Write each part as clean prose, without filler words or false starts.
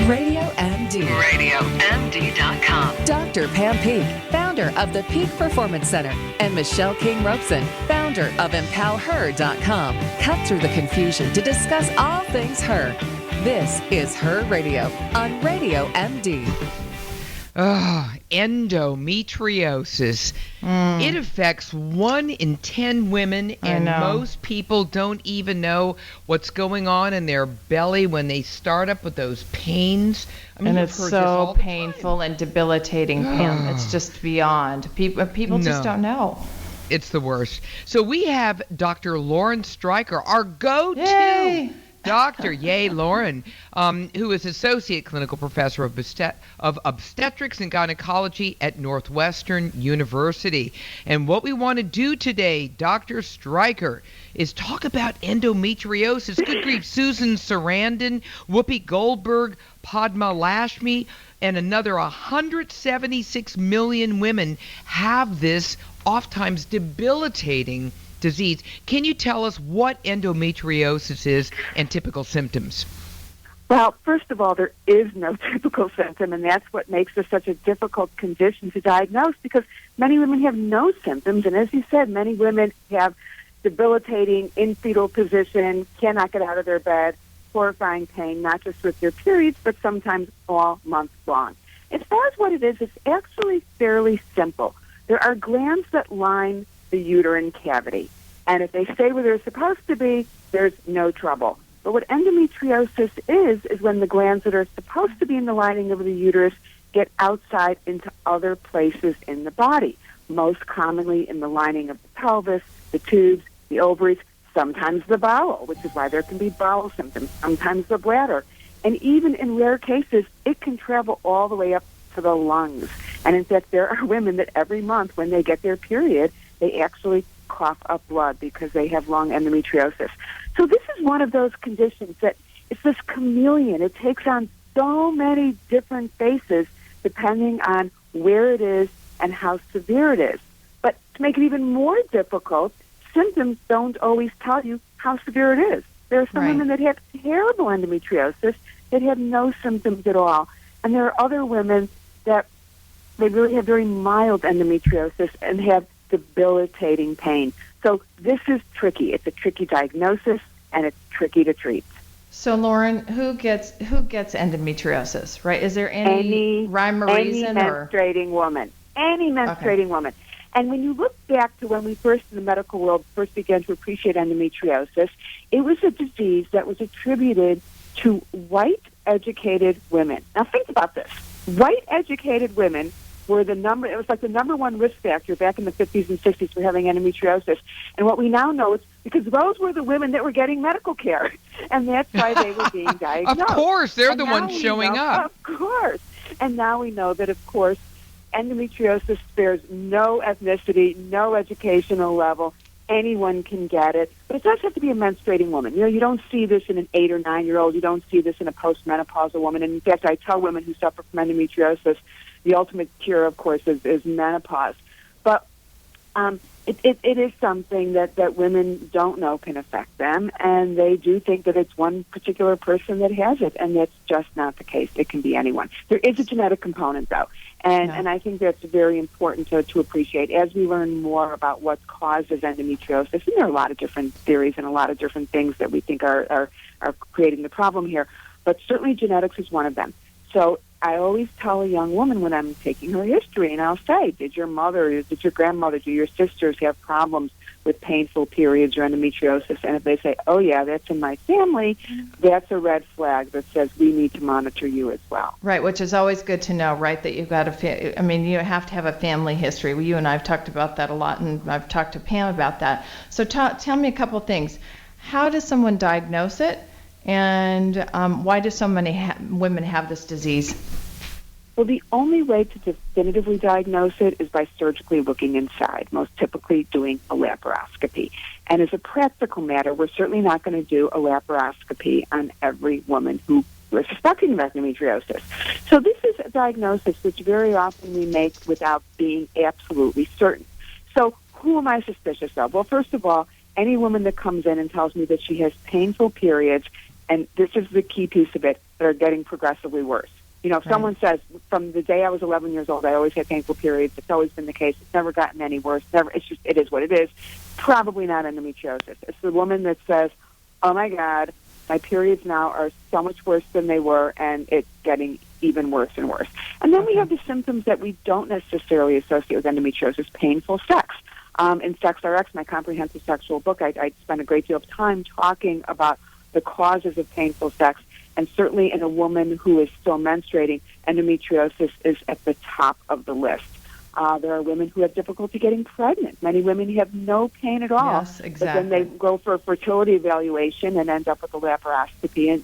RadioMD. RadioMD.com. Dr. Pam Peak, founder of the Peak Performance Center, and Michelle King-Robeson, founder of EmpowerHer.com, cut through the confusion to discuss all things her. This is Her Radio on RadioMD. Oh, endometriosis. It affects 1 in 10 women, and most people don't even know what's going on in their belly when they start up with those pains. I mean, and it's so painful and debilitating. It's just beyond. People just don't know. It's the worst. So we have Dr. Lauren Stryker, our go-to. Yay! Doctor, Lauren, who is Associate Clinical Professor of Obstetrics and Gynecology at Northwestern University. And what we want to do today, Dr. Stryker, is talk about endometriosis. Good grief, Susan Sarandon, Whoopi Goldberg, Padma Lakshmi, and another 176 million women have this oftentimes debilitating disease. Can you tell us what endometriosis is and typical symptoms? Well, first of all, there is no typical symptom, and that's what makes this such a difficult condition to diagnose, because many women have no symptoms, and as you said, many women have debilitating in fetal position, cannot get out of their bed, horrifying pain, not just with their periods, but sometimes all month long. As far as what it is, it's actually fairly simple. There are glands that line the uterine cavity, and if they stay where they're supposed to be, there's no trouble. But what endometriosis is when the glands that are supposed to be in the lining of the uterus get outside into other places in the body, most commonly in the lining of the pelvis, the tubes, the ovaries, sometimes the bowel, which is why there can be bowel symptoms, sometimes the bladder. And even in rare cases, it can travel all the way up to the lungs. And in fact, there are women that every month when they get their period, they actually cough up blood because they have lung endometriosis. So this is one of those conditions that it's this chameleon. It takes on so many different faces depending on where it is and how severe it is. But to make it even more difficult, symptoms don't always tell you how severe it is. There are some women that have terrible endometriosis that have no symptoms at all. And there are other women that they really have very mild endometriosis and have debilitating pain. So this is tricky. It's a tricky diagnosis, and it's tricky to treat. So, Lauren, who gets endometriosis, right? Is there any rhyme or reason? Any menstruating woman. Any menstruating woman. And when you look back to when we first, in the medical world, first began to appreciate endometriosis, it was a disease that was attributed to white, educated women. Now, think about this. White, educated women were it was like the number one risk factor back in the 50s and 60s for having endometriosis. And what we now know is because those were the women that were getting medical care, and that's why they were being diagnosed. Of course, they're the ones showing up. Of course. And now we know that, of course, endometriosis spares no ethnicity, no educational level. Anyone can get it. But it does have to be a menstruating woman. You know, you don't see this in an 8 or 9-year-old. You don't see this in a postmenopausal woman. And in fact, I tell women who suffer from endometriosis, the ultimate cure, of course, is menopause. But it is something that women don't know can affect them, and they do think that it's one particular person that has it, and that's just not the case. It can be anyone. There is a genetic component, though, and I think that's very important to appreciate. As we learn more about what causes endometriosis, and there are a lot of different theories and a lot of different things that we think are creating the problem here, but certainly genetics is one of them. So I always tell a young woman when I'm taking her history, and I'll say, did your mother, did your grandmother, do your sisters have problems with painful periods or endometriosis? And if they say, oh, yeah, that's in my family, that's a red flag that says we need to monitor you as well. Right, which is always good to know, right, that you've got you have to have a family history. Well, you and I have talked about that a lot, and I've talked to Pam about that. So tell me a couple things. How does someone diagnose it? And why do so many women have this disease? Well, the only way to definitively diagnose it is by surgically looking inside, most typically doing a laparoscopy. And as a practical matter, we're certainly not going to do a laparoscopy on every woman who we're suspecting of endometriosis. So this is a diagnosis which very often we make without being absolutely certain. So who am I suspicious of? Well, first of all, any woman that comes in and tells me that she has painful periods, and this is the key piece of it, that are getting progressively worse. You know, if someone says, from the day I was 11 years old, I always had painful periods, it's always been the case, it's never gotten any worse, it is what it is, probably not endometriosis. It's the woman that says, oh my God, my periods now are so much worse than they were, and it's getting even worse and worse. And then we have the symptoms that we don't necessarily associate with endometriosis, painful sex. In Sex RX, my comprehensive sexual book, I spent a great deal of time talking about the causes of painful sex. And certainly in a woman who is still menstruating, endometriosis is at the top of the list. There are women who have difficulty getting pregnant. Many women have no pain at all. Yes, exactly. But then they go for a fertility evaluation and end up with a laparoscopy.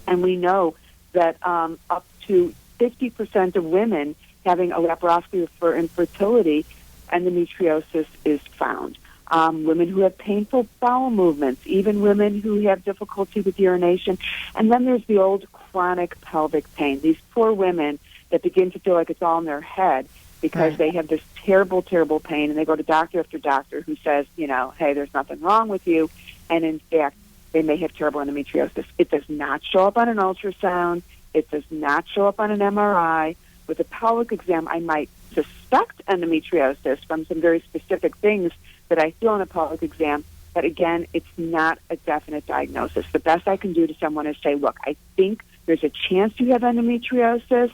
And we know that up to 50% of women having a laparoscopy for infertility, endometriosis is found. Women who have painful bowel movements, even women who have difficulty with urination. And then there's the old chronic pelvic pain. These poor women that begin to feel like it's all in their head because they have this terrible, terrible pain, and they go to doctor after doctor who says, you know, hey, there's nothing wrong with you. And in fact, they may have terrible endometriosis. It does not show up on an ultrasound. It does not show up on an MRI. With a pelvic exam, I might suspect endometriosis from some very specific things that I feel in a pelvic exam, but again, it's not a definite diagnosis. The best I can do to someone is say, look, I think there's a chance you have endometriosis,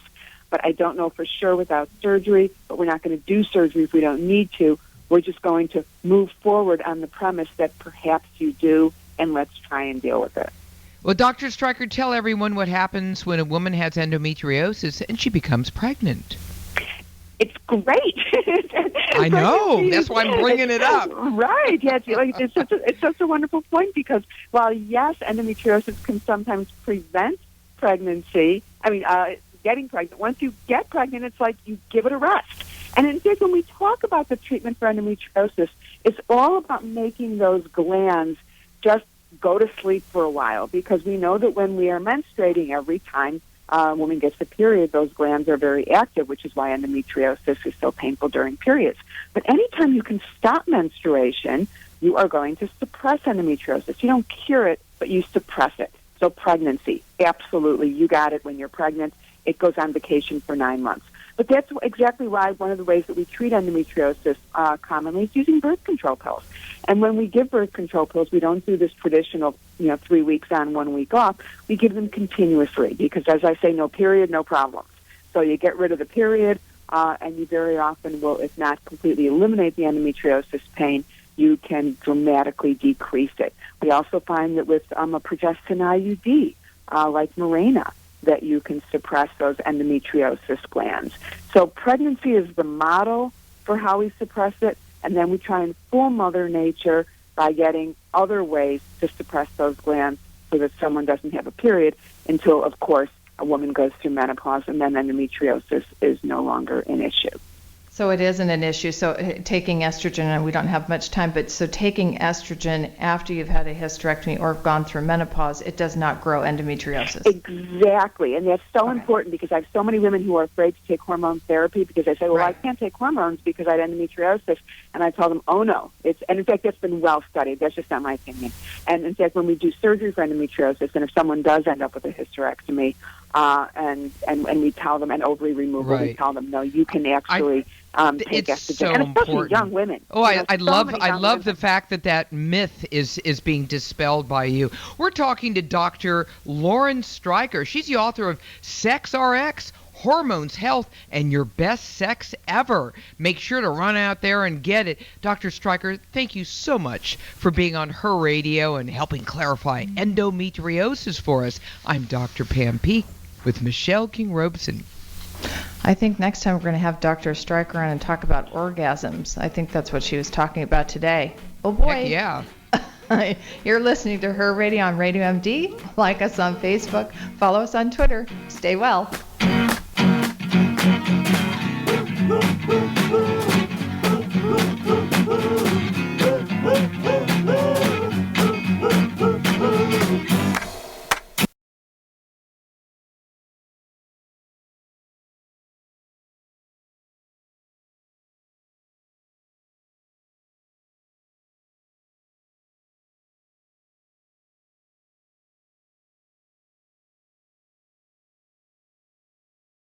but I don't know for sure without surgery, but we're not going to do surgery if we don't need to. We're just going to move forward on the premise that perhaps you do, and let's try and deal with it. Well, Dr. Stryker, tell everyone what happens when a woman has endometriosis and she becomes pregnant. It's great. I know. That's why I'm bringing it up. Right. Yes. It's such a wonderful point because while, yes, endometriosis can sometimes prevent pregnancy, getting pregnant, once you get pregnant, it's like you give it a rest. And in fact, when we talk about the treatment for endometriosis, it's all about making those glands just go to sleep for a while, because we know that when we are menstruating, every time a woman gets a period, those glands are very active, which is why endometriosis is so painful during periods. But anytime you can stop menstruation, you are going to suppress endometriosis. You don't cure it, but you suppress it. So pregnancy, absolutely, you got it when you're pregnant. It goes on vacation for 9 months. But that's exactly why one of the ways that we treat endometriosis commonly is using birth control pills. And when we give birth control pills, we don't do this traditional, 3 weeks on, 1 week off. We give them continuously because, as I say, no period, no problems. So you get rid of the period, and you very often will, if not completely eliminate the endometriosis pain, you can dramatically decrease it. We also find that with a progestin IUD, like Mirena, that you can suppress those endometriosis glands. So pregnancy is the model for how we suppress it, and then we try and fool Mother Nature by getting other ways to suppress those glands so that someone doesn't have a period until, of course, a woman goes through menopause, and then endometriosis is no longer an issue. So it isn't an issue. So taking estrogen, and we don't have much time, but so taking estrogen after you've had a hysterectomy or gone through menopause, it does not grow endometriosis. Exactly. And that's so important because I have so many women who are afraid to take hormone therapy because they say, well, I can't take hormones because I had endometriosis. And I tell them, oh, no. And in fact, that's been well studied. That's just not my opinion. And in fact, when we do surgery for endometriosis, and if someone does end up with a hysterectomy, and we tell them, an ovary removal, we tell them, no, you can actually take estrogen, so and especially important. Young women. Oh, I love the fact that myth is being dispelled by you. We're talking to Dr. Lauren Stryker. She's the author of Sex RX, Hormones, Health, and Your Best Sex Ever. Make sure to run out there and get it. Dr. Stryker, thank you so much for being on Her Radio and helping clarify endometriosis for us. I'm Dr. Pam Peake with Michelle King-Robeson. I think next time we're going to have Dr. Stryker on and talk about orgasms. I think that's what she was talking about today. Oh, boy. Heck yeah. You're listening to Her Radio on Radio MD. Like us on Facebook. Follow us on Twitter. Stay well.